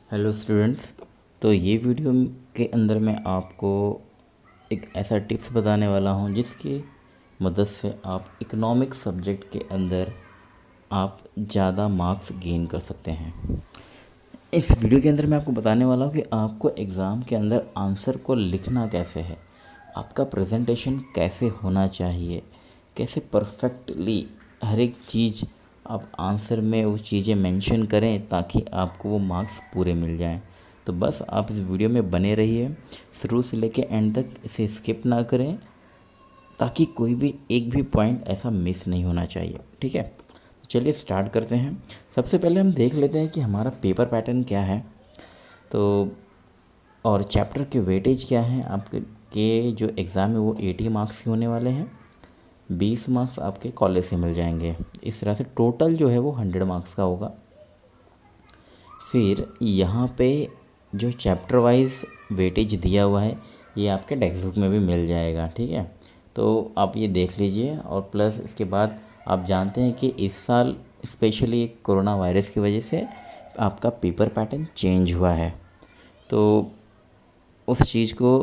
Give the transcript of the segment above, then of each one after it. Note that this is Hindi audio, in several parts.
Hello students. तो ये वीडियो के अंदर मैं आपको एक ऐसा टिप्स बताने वाला हूँ जिसकी मदद से आप इकोनॉमिक सब्जेक्ट के अंदर आप ज़्यादा मार्क्स गेन कर सकते हैं। इस वीडियो के अंदर मैं आपको बताने वाला हूँ कि आपको एग्ज़ाम के अंदर आंसर को लिखना कैसे है, आपका प्रेजेंटेशन कैसे होना चाहिए, कैसे परफेक्टली हर एक चीज़ आप आंसर में वो चीज़ें मेंशन करें ताकि आपको वो मार्क्स पूरे मिल जाएं। तो बस आप इस वीडियो में बने रहिए, शुरू से लेकर एंड तक इसे स्किप ना करें ताकि कोई भी एक भी पॉइंट ऐसा मिस नहीं होना चाहिए। ठीक है, चलिए स्टार्ट करते हैं। सबसे पहले हम देख लेते हैं कि हमारा पेपर पैटर्न क्या है, तो और चैप्टर के वेटेज क्या है। आपके जो एग्ज़ाम है वो 80 मार्क्स के होने वाले हैं, 20 मार्क्स आपके कॉलेज से मिल जाएंगे। इस तरह से टोटल जो है वो 100 मार्क्स का होगा। फिर यहाँ पे जो चैप्टर वाइज वेटेज दिया हुआ है ये आपके टेक्स्ट बुक में भी मिल जाएगा। ठीक है, तो आप ये देख लीजिए। और प्लस इसके बाद आप जानते हैं कि इस साल स्पेशली कोरोना वायरस की वजह से आपका पेपर पैटर्न चेंज हुआ है, तो उस चीज़ को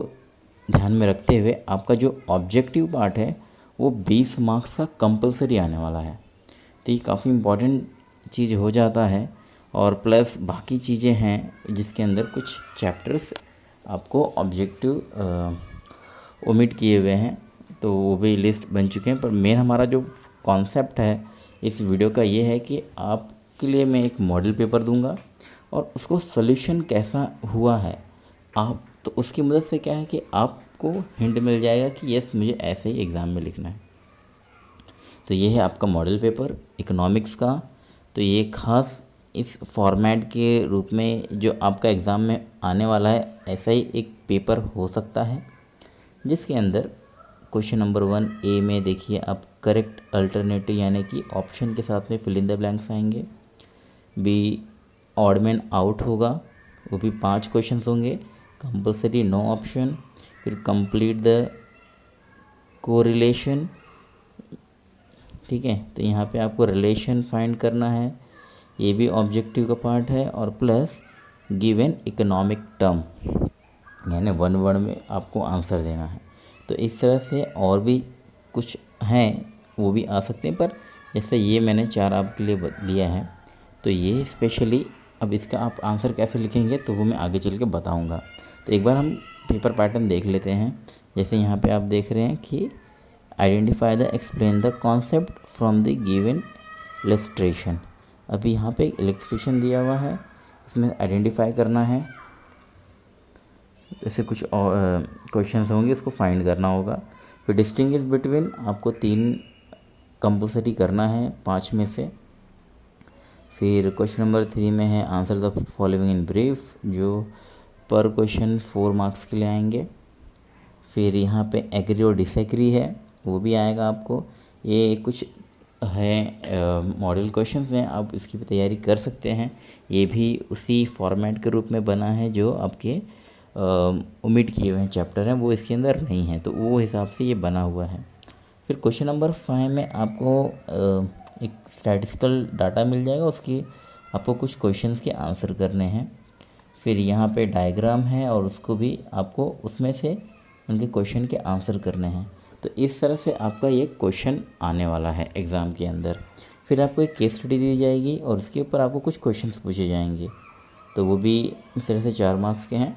ध्यान में रखते हुए आपका जो ऑब्जेक्टिव पार्ट है वो 20 मार्क्स का कंपलसरी आने वाला है। तो ये काफ़ी इम्पॉर्टेंट चीज़ हो जाता है। और प्लस बाकी चीज़ें हैं जिसके अंदर कुछ चैप्टर्स आपको ऑब्जेक्टिव ओमिट किए हुए हैं, तो वो भी लिस्ट बन चुके हैं। पर मेन हमारा जो कॉन्सेप्ट है इस वीडियो का ये है कि आपके लिए मैं एक मॉडल पेपर दूंगा और उसको सॉल्यूशन कैसा हुआ है आप, तो उसकी मदद से क्या है कि आपको हिंट मिल जाएगा कि यस मुझे ऐसे ही एग्ज़ाम में लिखना है। तो ये है आपका मॉडल पेपर इकोनॉमिक्स का। तो ये खास इस फॉर्मेट के रूप में जो आपका एग्ज़ाम में आने वाला है ऐसा ही एक पेपर हो सकता है, जिसके अंदर क्वेश्चन नंबर 1 ए में देखिए आप करेक्ट अल्टरनेटिव यानी कि ऑप्शन के साथ में फिल इन द ब्लैंक्स आएंगे। बी ऑड मैन आउट होगा, वो भी 5 क्वेश्चन होंगे, कंपलसरी नो ऑप्शन। फिर कंप्लीट द कोरिलेशन। ठीक है, तो यहाँ पे आपको रिलेशन फाइंड करना है, ये भी ऑब्जेक्टिव का पार्ट है। और plus give an economic term यानी 1 वर्ड में आपको आंसर देना है। तो इस तरह से और भी कुछ हैं वो भी आ सकते हैं, पर जैसे ये मैंने 4 आपके लिए दिया है तो ये स्पेशली अब इसका आप आंसर कैसे लिखेंगे तो वो मैं आगे चल के बताऊँगा। तो एक बार हम पेपर पैटर्न देख लेते हैं। जैसे यहाँ पे आप देख रहे हैं कि identify the explain the concept from the given illustration. अभी यहाँ पे एक इलस्ट्रेशन दिया हुआ है, इसमें आइडेंटिफाई करना है। जैसे कुछ क्वेश्चंस होंगे उसको फाइंड करना होगा। फिर डिस्टिंग्विश बिटवीन आपको 3 कंपलसरी करना है 5 में से। फिर क्वेश्चन नंबर 3 में है answer the following in brief, जो पर क्वेश्चन 4 मार्क्स के लिए आएंगे। फिर यहाँ पे एग्री और डिसएग्री है वो भी आएगा आपको। ये कुछ है मॉडल क्वेश्चंस हैं, आप इसकी भी तैयारी कर सकते हैं। ये भी उसी फॉर्मेट के रूप में बना है जो आपके ओमिट किए हुए हैं चैप्टर हैं वो इसके अंदर नहीं है, तो वो हिसाब से ये बना हुआ है। फिर क्वेश्चन नंबर 5 में आपको एक स्टैटिस्टिकल डाटा मिल जाएगा, उसकी आपको कुछ क्वेश्चंस के आंसर करने हैं। फिर यहाँ पे डायग्राम है और उसको भी आपको उसमें से उनके क्वेश्चन के आंसर करने हैं। तो इस तरह से आपका ये क्वेश्चन आने वाला है एग्ज़ाम के अंदर। फिर आपको एक केस स्टडी दी जाएगी और उसके ऊपर आपको कुछ क्वेश्चंस पूछे जाएंगे, तो वो भी इस तरह से 4 मार्क्स के हैं।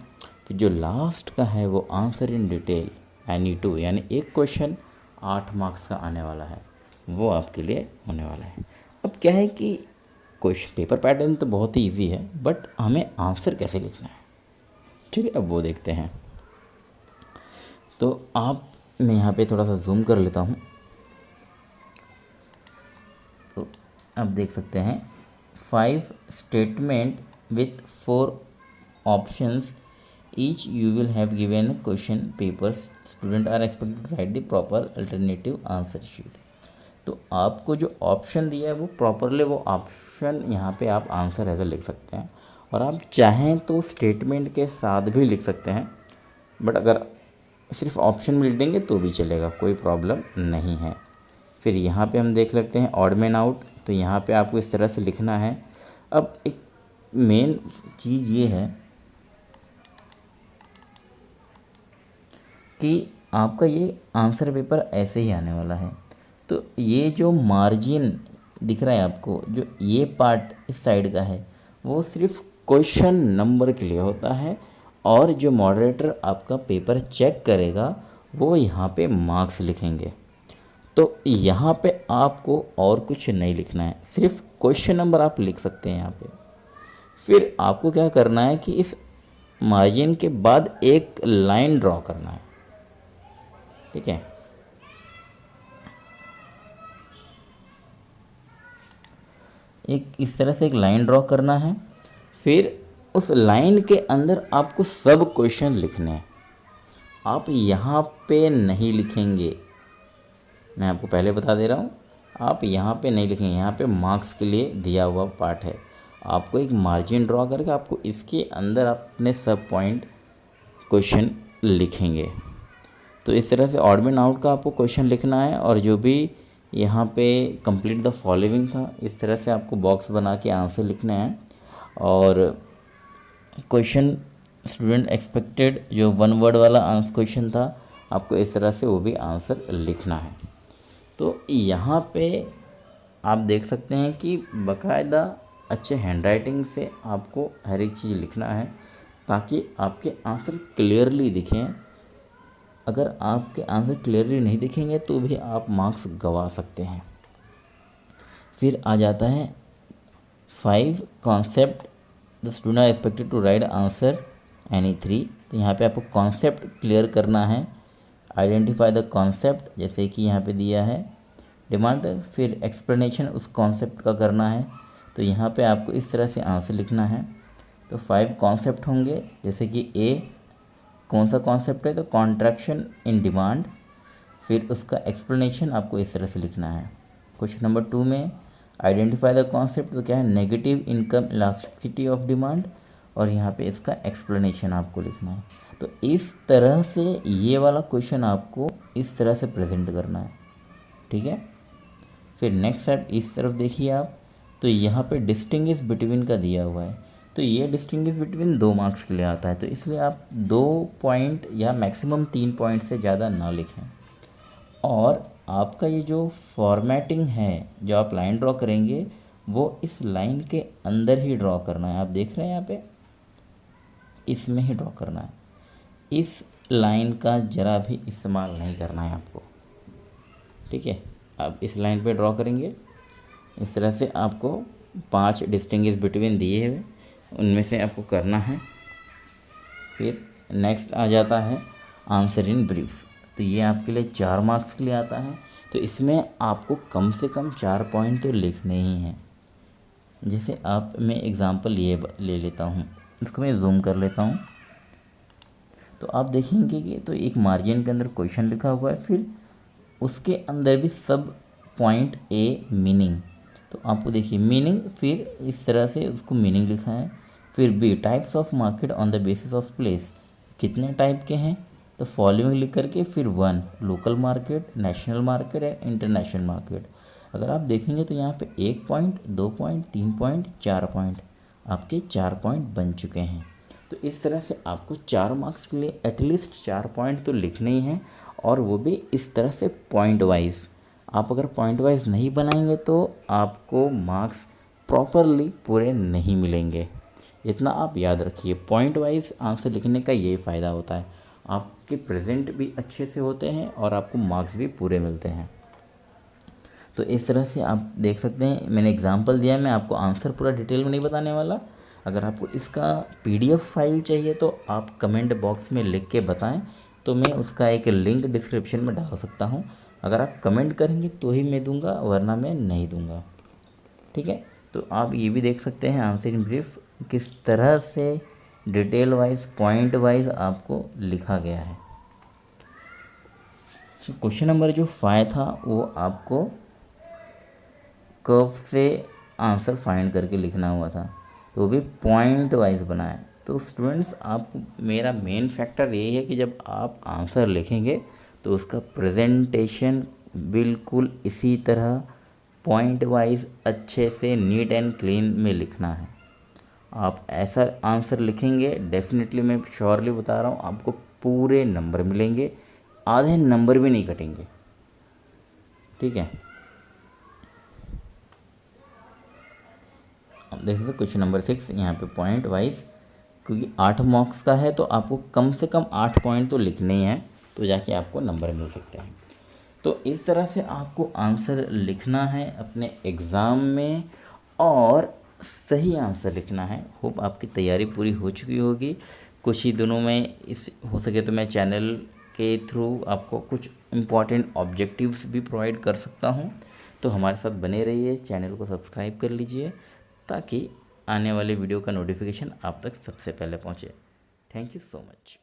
फिर जो लास्ट का है वो आंसर इन डिटेल NE2 यानी एक क्वेश्चन 8 मार्क्स का आने वाला है, वो आपके लिए होने वाला है। अब क्या है कि क्वेश्चन पेपर पैटर्न तो बहुत ही ईजी है, बट हमें आंसर कैसे लिखना है, चलिए अब वो देखते हैं। तो आप मैं यहाँ पे थोड़ा सा जूम कर लेता हूँ, तो आप देख सकते हैं 5 statement with 4 options each you will have given question papers, student are expected to write the proper alternative answer sheet. तो आपको जो ऑप्शन दिया है वो प्रॉपरली वो ऑप्शन यहाँ पे आप आंसर ऐसे लिख सकते हैं, और आप चाहें तो स्टेटमेंट के साथ भी लिख सकते हैं, बट अगर सिर्फ ऑप्शन में लिख देंगे तो भी चलेगा, कोई प्रॉब्लम नहीं है। फिर यहाँ पे हम देख लेते हैं ऑड मैन आउट, तो यहाँ पे आपको इस तरह से लिखना है। अब एक मेन चीज़ ये है कि आपका ये आंसर पेपर ऐसे ही आने वाला है। तो ये जो मार्जिन दिख रहा है आपको, जो ये पार्ट इस साइड का है, वो सिर्फ क्वेश्चन नंबर के लिए होता है, और जो मॉडरेटर आपका पेपर चेक करेगा वो यहाँ पे मार्क्स लिखेंगे। तो यहाँ पे आपको और कुछ नहीं लिखना है, सिर्फ क्वेश्चन नंबर आप लिख सकते हैं यहाँ पे। फिर आपको क्या करना है कि इस मार्जिन के बाद एक लाइन ड्रॉ करना है, ठीक है। एक इस तरह से एक लाइन ड्रॉ करना है। फिर उस लाइन के अंदर आपको सब क्वेश्चन लिखने हैं। आप यहाँ पे नहीं लिखेंगे, मैं आपको पहले बता दे रहा हूँ, आप यहाँ पे नहीं लिखेंगे, यहाँ पे मार्क्स के लिए दिया हुआ पार्ट है। आपको एक मार्जिन ड्रॉ करके आपको इसके अंदर अपने सब पॉइंट क्वेश्चन लिखेंगे। तो इस तरह से ऑड में आउट का आपको क्वेश्चन लिखना है, और जो भी यहाँ पे कंप्लीट द फॉलोइंग था, इस तरह से आपको बॉक्स बना के आंसर लिखना है। और क्वेश्चन स्टूडेंट एक्सपेक्टेड जो वन वर्ड वाला आंसर क्वेश्चन था, आपको इस तरह से वो भी आंसर लिखना है। तो यहाँ पे आप देख सकते हैं कि बाकायदा अच्छे हैंडराइटिंग से आपको हर एक चीज़ लिखना है, ताकि आपके आंसर क्लियरली दिखें। अगर आपके आंसर क्लियरली नहीं दिखेंगे तो भी आप मार्क्स गंवा सकते हैं। फिर आ जाता है 5 concept the student are expected to write answer any 3। तो यहाँ पे आपको कॉन्सेप्ट क्लियर करना है, आइडेंटिफाई द कॉन्सेप्ट, जैसे कि यहाँ पे दिया है डिमांड। फिर एक्सप्लेनेशन उस कॉन्सेप्ट का करना है, तो यहाँ पे आपको इस तरह से आंसर लिखना है। तो 5 कॉन्सेप्ट होंगे, जैसे कि ए कौन सा कॉन्सेप्ट है, तो कॉन्ट्रैक्शन इन डिमांड। फिर उसका एक्सप्लेनेशन आपको इस तरह से लिखना है। क्वेश्चन नंबर 2 में आइडेंटिफाई द कॉन्सेप्ट, तो क्या है, negative income elasticity of demand, और यहाँ पे इसका एक्सप्लेनेशन आपको लिखना है। तो इस तरह से ये वाला क्वेश्चन आपको इस तरह से प्रेजेंट करना है, ठीक है। फिर नेक्स्ट साइड इस तरफ देखिए आप, तो यहाँ पे डिस्टिंग्विश बिटवीन का दिया हुआ है। तो ये डिस्टिंग्विश बिटवीन 2 मार्क्स के लिए आता है, तो इसलिए आप 2 पॉइंट या मैक्सिमम 3 पॉइंट से ज़्यादा ना लिखें। और आपका ये जो फॉर्मेटिंग है, जो आप लाइन ड्रॉ करेंगे, वो इस लाइन के अंदर ही ड्रॉ करना है। आप देख रहे हैं यहाँ पे, इसमें ही ड्रॉ करना है। इस लाइन का ज़रा भी इस्तेमाल नहीं करना है आपको, ठीक है। आप इस लाइन पे ड्रॉ करेंगे, इस तरह से आपको 5 डिस्टिंग्विश बिटवीन दिए हुए, उनमें से आपको करना है। फिर नेक्स्ट आ जाता है आंसर इन ब्रीफ। तो ये आपके लिए 4 मार्क्स के लिए आता है। तो इसमें आपको कम से कम 4 पॉइंट तो लिखने ही हैं। जैसे आप, मैं एग्ज़ाम्पल ये ले लेता हूँ, इसको मैं जूम कर लेता हूँ। तो आप देखेंगे कि तो एक मार्जिन के अंदर क्वेश्चन लिखा हुआ है, फिर उसके अंदर भी सब पॉइंट ए मीनिंग। तो आपको देखिए मीनिंग, फिर इस तरह से उसको मीनिंग लिखा है। फिर B types of market on the basis of place, कितने टाइप के हैं, तो फॉलोइंग लिख करके फिर 1 local market, national market and international market. अगर आप देखेंगे तो यहाँ पे 1 पॉइंट, 2 पॉइंट, 3 पॉइंट, 4 पॉइंट, आपके 4 पॉइंट बन चुके हैं। तो इस तरह से आपको 4 मार्क्स के लिए एटलीस्ट 4 पॉइंट तो लिखने ही हैं, और वो भी इस तरह से पॉइंट वाइज। आप अगर पॉइंट वाइज नहीं बनाएंगे तो आपको मार्क्स प्रॉपरली पूरे नहीं मिलेंगे। इतना आप याद रखिए, पॉइंट वाइज आंसर लिखने का यही फ़ायदा होता है, आपके प्रेजेंट भी अच्छे से होते हैं और आपको मार्क्स भी पूरे मिलते हैं। तो इस तरह से आप देख सकते हैं, मैंने एग्जांपल दिया है, मैं आपको आंसर पूरा डिटेल में नहीं बताने वाला। अगर आपको इसका PDF फाइल चाहिए तो आप कमेंट बॉक्स में लिख के बताएं, तो मैं उसका एक लिंक डिस्क्रिप्शन में डाल सकता हूं। अगर आप कमेंट करेंगे तो ही मैं दूंगा, वरना मैं नहीं दूंगा, ठीक है। तो आप ये भी देख सकते हैं आंसर इन ब्रीफ किस तरह से डिटेल वाइज, पॉइंट वाइज आपको लिखा गया है। क्वेश्चन नंबर जो 5 था वो आपको कर्व से आंसर फाइंड करके लिखना हुआ था, तो वो भी पॉइंट वाइज बनाए। तो स्टूडेंट्स, आप, मेरा मेन फैक्टर यही है कि जब आप आंसर लिखेंगे तो उसका प्रेजेंटेशन बिल्कुल इसी तरह पॉइंट वाइज अच्छे से नीट एंड क्लीन में लिखना है। आप ऐसा आंसर लिखेंगे, डेफिनेटली मैं श्योरली बता रहा हूँ आपको पूरे नंबर मिलेंगे, आधे नंबर भी नहीं कटेंगे। ठीक है, अब देख सकते क्वेश्चन नंबर 6 यहाँ पे पॉइंट वाइज, क्योंकि 8 मार्क्स का है तो आपको कम से कम 8 पॉइंट तो लिखने ही हैं, तो जाके आपको नंबर मिल सकते हैं। तो इस तरह से आपको आंसर लिखना है अपने एग्ज़ाम में, और सही आंसर लिखना है। होप आपकी तैयारी पूरी हो चुकी होगी। कुछ ही दिनों में इस हो सके तो मैं चैनल के थ्रू आपको कुछ इम्पॉर्टेंट ऑब्जेक्टिव्स भी प्रोवाइड कर सकता हूँ। तो हमारे साथ बने रहिए, चैनल को सब्सक्राइब कर लीजिए ताकि आने वाले वीडियो का नोटिफिकेशन आप तक सबसे पहले पहुँचे। Thank you so much.